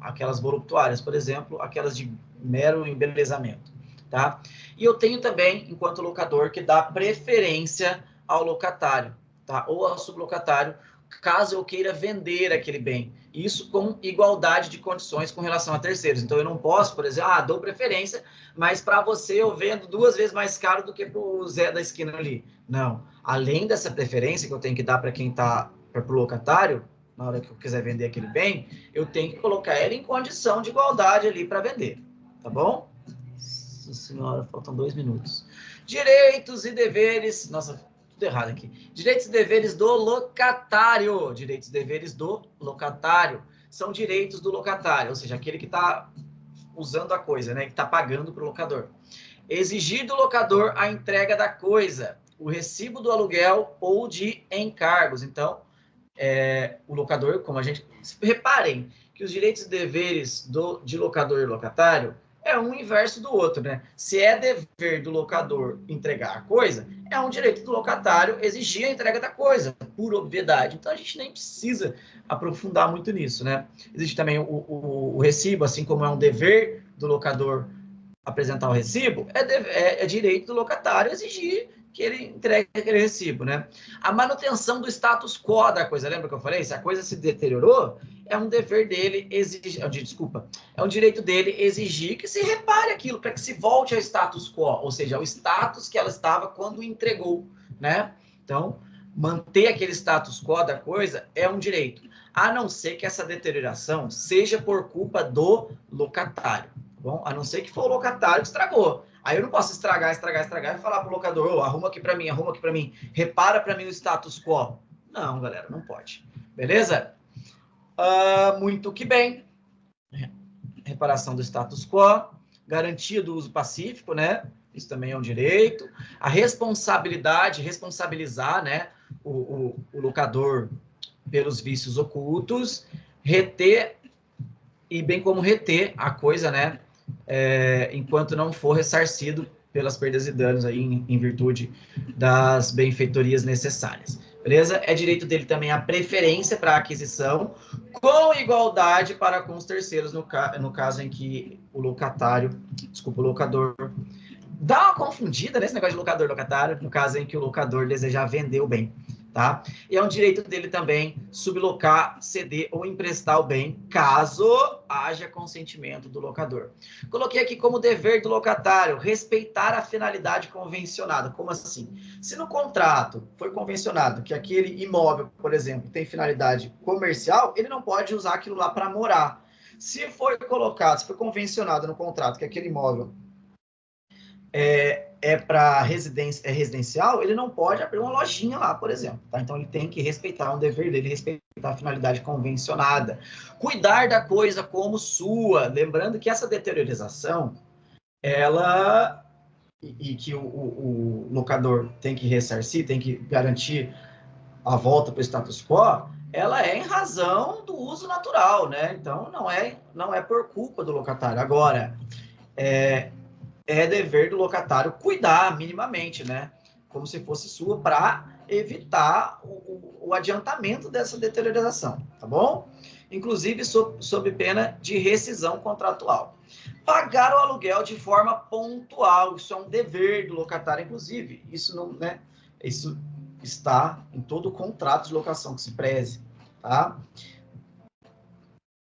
aquelas voluptuárias, por exemplo, aquelas de mero embelezamento, tá? E eu tenho também, enquanto locador, que dá preferência ao locatário, tá? Ou ao sublocatário, caso eu queira vender aquele bem. Isso com igualdade de condições com relação a terceiros. Então, eu não posso, por exemplo, dou preferência, mas para você eu vendo 2 vezes mais caro do que para o Zé da esquina ali. Não. Além dessa preferência que eu tenho que dar para quem está, para o locatário, na hora que eu quiser vender aquele bem, eu tenho que colocar ele em condição de igualdade ali para vender. Tá bom? Nossa senhora, faltam 2 minutos. Direitos e deveres. Nossa, tudo errado aqui. Direitos e deveres do locatário. Direitos e deveres do locatário. São direitos do locatário, ou seja, aquele que está usando a coisa, né? Que está pagando para o locador. Exigir do locador a entrega da coisa, o recibo do aluguel ou de encargos. Então, o locador, como a gente... Reparem que os direitos e deveres de locador e locatário é um inverso do outro, né? Se é dever do locador entregar a coisa, é um direito do locatário exigir a entrega da coisa, por obviedade. Então, a gente nem precisa aprofundar muito nisso, né? Existe também o recibo, assim como é um dever do locador apresentar o recibo, é direito do locatário exigir que ele entregue aquele recibo, né? A manutenção do status quo da coisa, lembra que eu falei? Se a coisa se deteriorou, é um dever dele exigir, é um direito dele exigir que se repare aquilo, para que se volte ao status quo, ou seja, ao status que ela estava quando entregou, né? Então, manter aquele status quo da coisa é um direito, a não ser que essa deterioração seja por culpa do locatário. Bom, a não ser que for o locatário que estragou. Aí eu não posso estragar e falar para o locador, arruma aqui para mim, repara para mim o status quo. Não, galera, não pode. Beleza? Muito que bem. Reparação do status quo, garantia do uso pacífico, né? Isso também é um direito. A responsabilidade, responsabilizar, né, o locador pelos vícios ocultos, reter, e bem como reter a coisa, né, enquanto não for ressarcido pelas perdas e danos aí em virtude das benfeitorias necessárias. Beleza? É direito dele também a preferência para aquisição, com igualdade para com os terceiros, no caso em que o locador, dá uma confundida nesse negócio de locador-locatário, no caso em que o locador desejar vender o bem, tá? E é um direito dele também sublocar, ceder ou emprestar o bem, caso haja consentimento do locador. Coloquei aqui como dever do locatário respeitar a finalidade convencionada. Como assim? Se no contrato foi convencionado que aquele imóvel, por exemplo, tem finalidade comercial, ele não pode usar aquilo lá para morar. Se foi convencionado no contrato que aquele imóvel para residencial, ele não pode abrir uma lojinha lá, por exemplo. Tá? Então, ele tem que respeitar um dever dele, respeitar a finalidade convencionada. Cuidar da coisa como sua. Lembrando que essa deteriorização, ela... E que o locador tem que ressarcir, tem que garantir a volta para o status quo, ela é em razão do uso natural, né? Então, não é por culpa do locatário. Agora, é dever do locatário cuidar minimamente, né? Como se fosse sua, para evitar o adiantamento dessa deteriorização, tá bom? Inclusive sob pena de rescisão contratual. Pagar o aluguel de forma pontual, isso é um dever do locatário, inclusive. Isso não, né? Isso está em todo o contrato de locação que se preze, tá?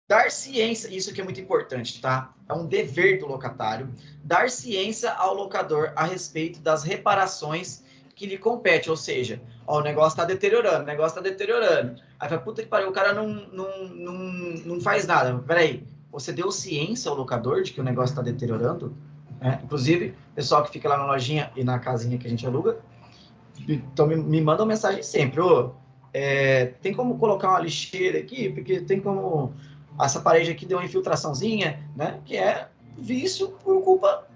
Dar ciência, isso aqui é muito importante, tá? É um dever do locatário, dar ciência ao locador a respeito das reparações que lhe compete, ou seja, ó, o negócio está deteriorando, Aí vai, puta que pariu, o cara não faz nada. Peraí, você deu ciência ao locador de que o negócio está deteriorando? Inclusive, pessoal que fica lá na lojinha e na casinha que a gente aluga, então me manda uma mensagem sempre, tem como colocar uma lixeira aqui? Porque tem como... Essa parede aqui deu uma infiltraçãozinha, né? Que é vício por culpa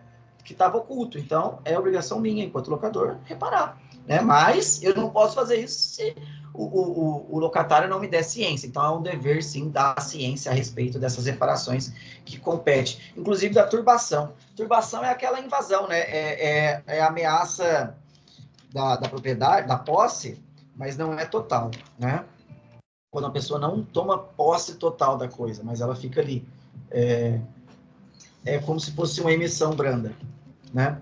que estava oculto. Então, é obrigação minha, enquanto locador, reparar. Né? Mas eu não posso fazer isso se o locatário não me der ciência. Então, é um dever, sim, dar ciência a respeito dessas reparações que compete. Inclusive da turbação. Turbação é aquela invasão, né? É a ameaça da propriedade, da posse, mas não é total, né? Quando a pessoa não toma posse total da coisa, mas ela fica ali. É como se fosse uma emissão branda, né?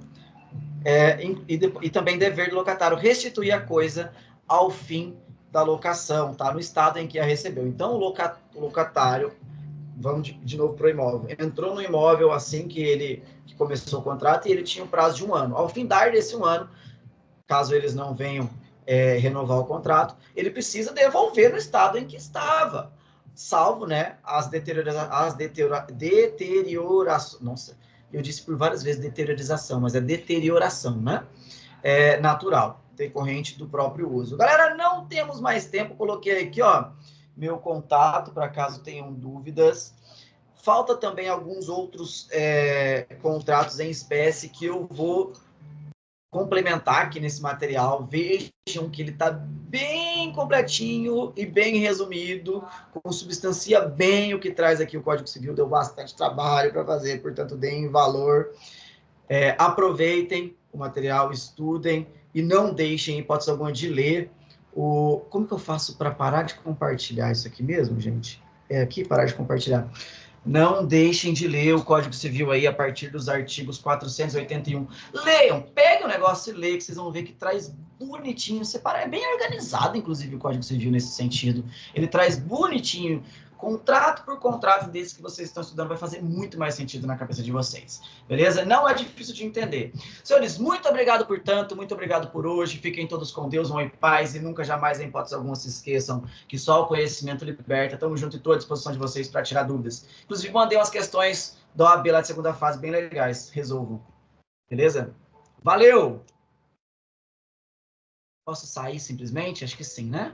E também dever do locatário restituir a coisa ao fim da locação, tá? No estado em que a recebeu. Então, o locatário, vamos de novo para o imóvel, entrou no imóvel assim que começou o contrato e ele tinha um prazo de 1 ano. Ao findar desse 1 ano, caso eles não venham renovar o contrato, ele precisa devolver no estado em que estava, salvo, né, as deteriorações, nossa, eu disse por várias vezes deteriorização, mas é deterioração, né, natural, decorrente do próprio uso. Galera, não temos mais tempo, coloquei aqui, ó, meu contato, para caso tenham dúvidas. Falta também alguns outros contratos em espécie que eu vou complementar aqui nesse material. Vejam que ele está bem completinho e bem resumido, substancia bem o que traz aqui o Código Civil, deu bastante trabalho para fazer, portanto, deem valor. Aproveitem o material, estudem e não deixem, em hipótese alguma, de ler Como que eu faço para parar de compartilhar isso aqui mesmo, gente? É aqui, parar de compartilhar. Não deixem de ler o Código Civil aí a partir dos artigos 481. Leiam, peguem o negócio e leiam, que vocês vão ver que traz bonitinho, separa, é bem organizado, inclusive, o Código Civil nesse sentido. Ele traz bonitinho, contrato por contrato desse que vocês estão estudando, vai fazer muito mais sentido na cabeça de vocês. Beleza? Não é difícil de entender. Senhores, muito obrigado por tanto, muito obrigado por hoje. Fiquem todos com Deus, vão em paz e nunca jamais, em hipótese alguma, se esqueçam que só o conhecimento liberta. Tamo junto e estou à disposição de vocês para tirar dúvidas. Inclusive, mandei umas questões da OAB lá de segunda fase bem legais. Resolvam. Beleza? Valeu! Posso sair simplesmente? Acho que sim, né?